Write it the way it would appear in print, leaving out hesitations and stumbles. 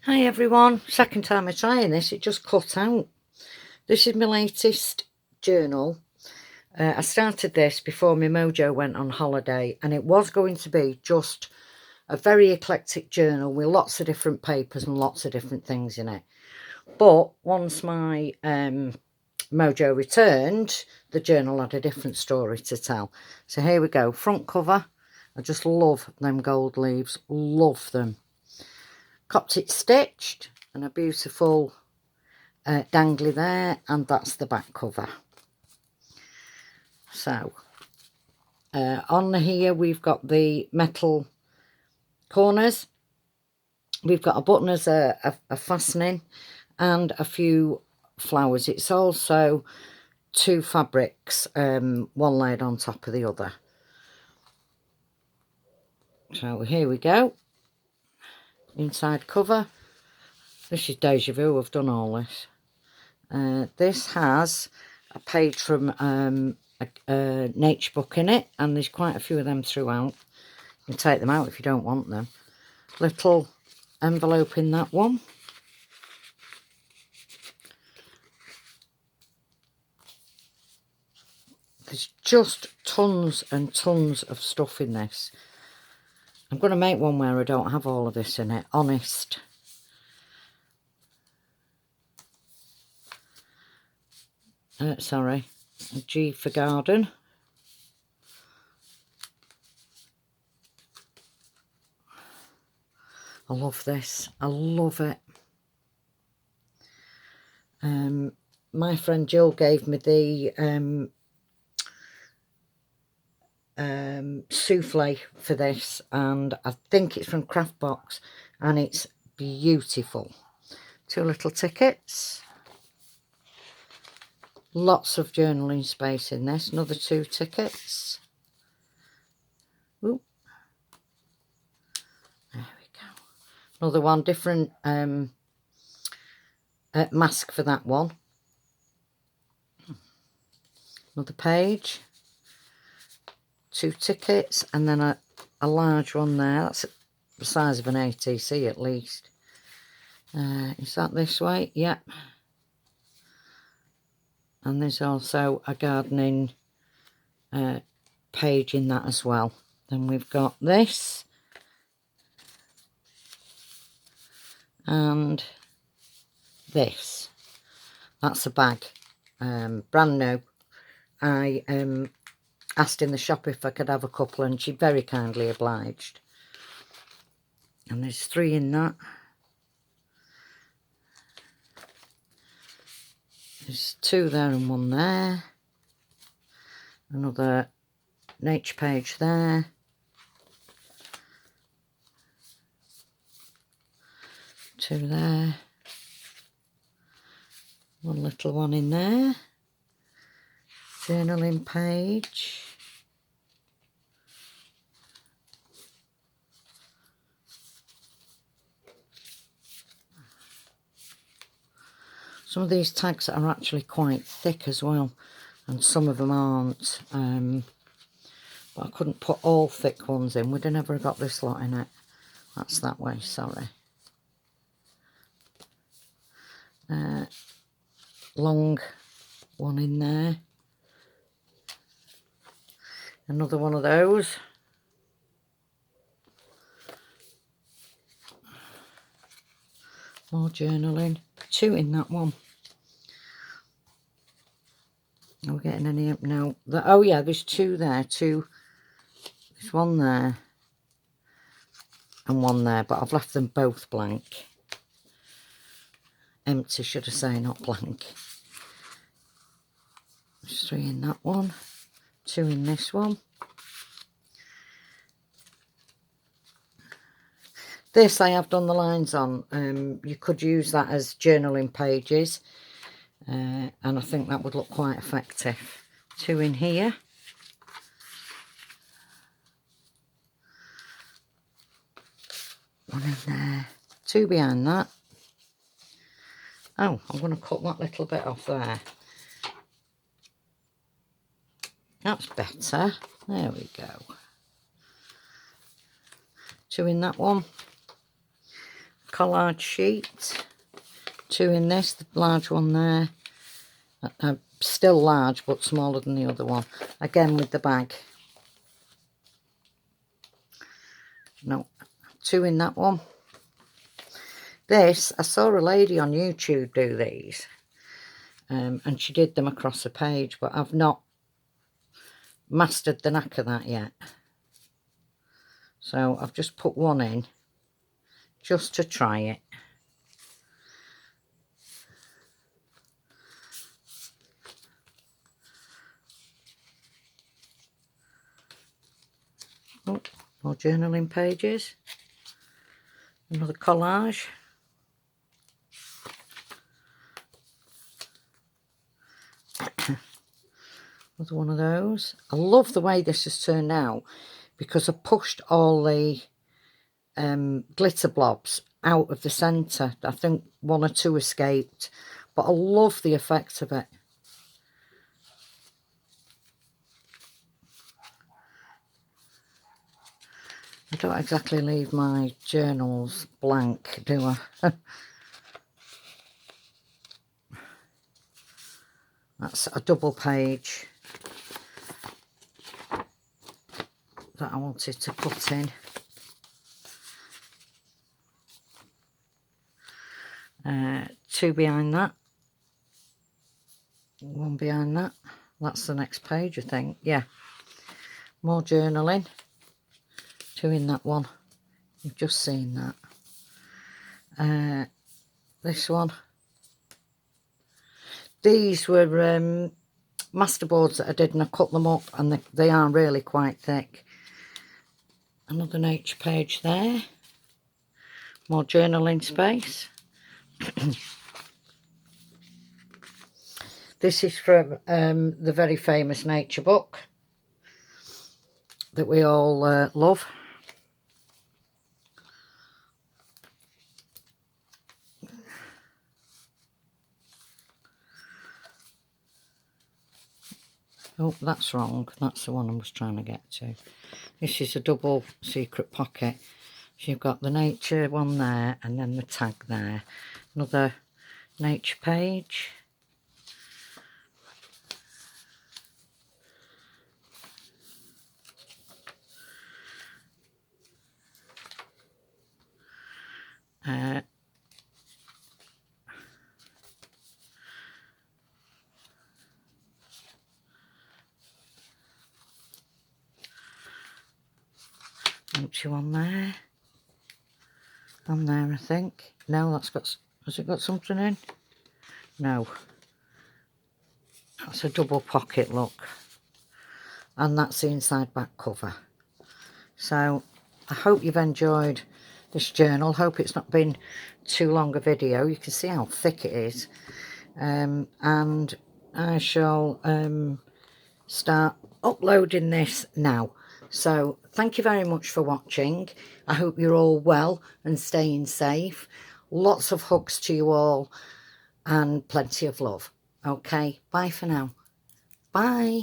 Hi everyone, second time I'm trying this, it just cut out. This is my latest journal. I started this before my mojo went on holiday, and it was going to be just a very eclectic journal with lots of different papers and lots of different things in it. But once my mojo returned, the journal had a different story to tell. So here we go, front cover. I just love them gold leaves, love them. Coptic stitched and a beautiful dangly there, and that's the back cover. So on here we've got the metal corners, we've got a button as a fastening, and a few flowers. It's also two fabrics, one laid on top of the other. So here we go, inside cover. This is deja vu, I've done all this. This has a page from a nature book in it, and there's quite a few of them throughout. You can take them out if you don't want them. Little envelope in that one. There's just tons and tons of stuff in this. I'm going to make one where I don't have all of this in it, honest. Sorry, G for garden. I love this, I love it. My friend Jill gave me the souffle for this, and I think it's from Craft Box, and it's beautiful. Two little tickets, lots of journaling space in this. Another two tickets. Ooh. There we go. Another one, different mask for that one. Another page, two tickets, and then a large one there. That's the size of an ATC at least. Is that this way? Yep. And there's also a gardening page in that as well. Then we've got this, and this. That's a bag, brand new. I asked in the shop if I could have a couple, and she very kindly obliged. And there's 3 in that. There's 2 there and 1 there. Another nature page there. Two there. One little one in there. Journaling page. Some of these tags are actually quite thick as well, and some of them aren't. But I couldn't put all thick ones in. We'd have never got this lot in it. That's that way, sorry. Long one in there. Another one of those. More journaling. 2 in that one. Are we getting any up now? Oh yeah, there's 2 there. 2. There's 1 there and 1 there, but I've left them both blank. Empty, should I say, not blank. There's 3 in that one. 2 in this one. This I have done the lines on. You could use that as journaling pages, and I think that would look quite effective. 2 in here. One in there. 2 behind that. Oh, I'm going to cut that little bit off there. That's better. There we go. 2 in that one. collage sheet. 2 in this, the large one there. Still large but smaller than the other one. Again with the bag. No, 2 in that one. This, I saw a lady on YouTube do these. And she did them across a page, but I've not mastered the knack of that yet. So I've just put 1 in just to try it. Oh, more journaling pages. Another collage. Another one of those. I love the way this has turned out because I pushed all the glitter blobs out of the centre. I think 1 or 2 escaped, but I love the effect of it. I don't exactly leave my journals blank, do I? That's a double page that I wanted to put in. 2 behind that. 1 behind that. That's the next page, I think. Yeah. More journaling. 2 in that one. You've just seen that. This one. These were masterboards that I did, and I cut them up, and they are really quite thick. Another nature page there. More journaling space. This is from the very famous nature book that we all love. Oh, that's wrong. That's the one I was trying to get to. This is a double secret pocket. So you've got the nature one there and then the tag there. Another nature page. Empty one there. On there, I think. No, that's got... Has it got something in? No. That's a double pocket, look. And that's the inside back cover. So, I hope you've enjoyed this journal. Hope it's not been too long a video. You can see how thick it is. And I shall start uploading this now. So thank you very much for watching. I hope you're all well and staying safe. Lots of hugs to you all and plenty of love. Okay, bye for now. Bye.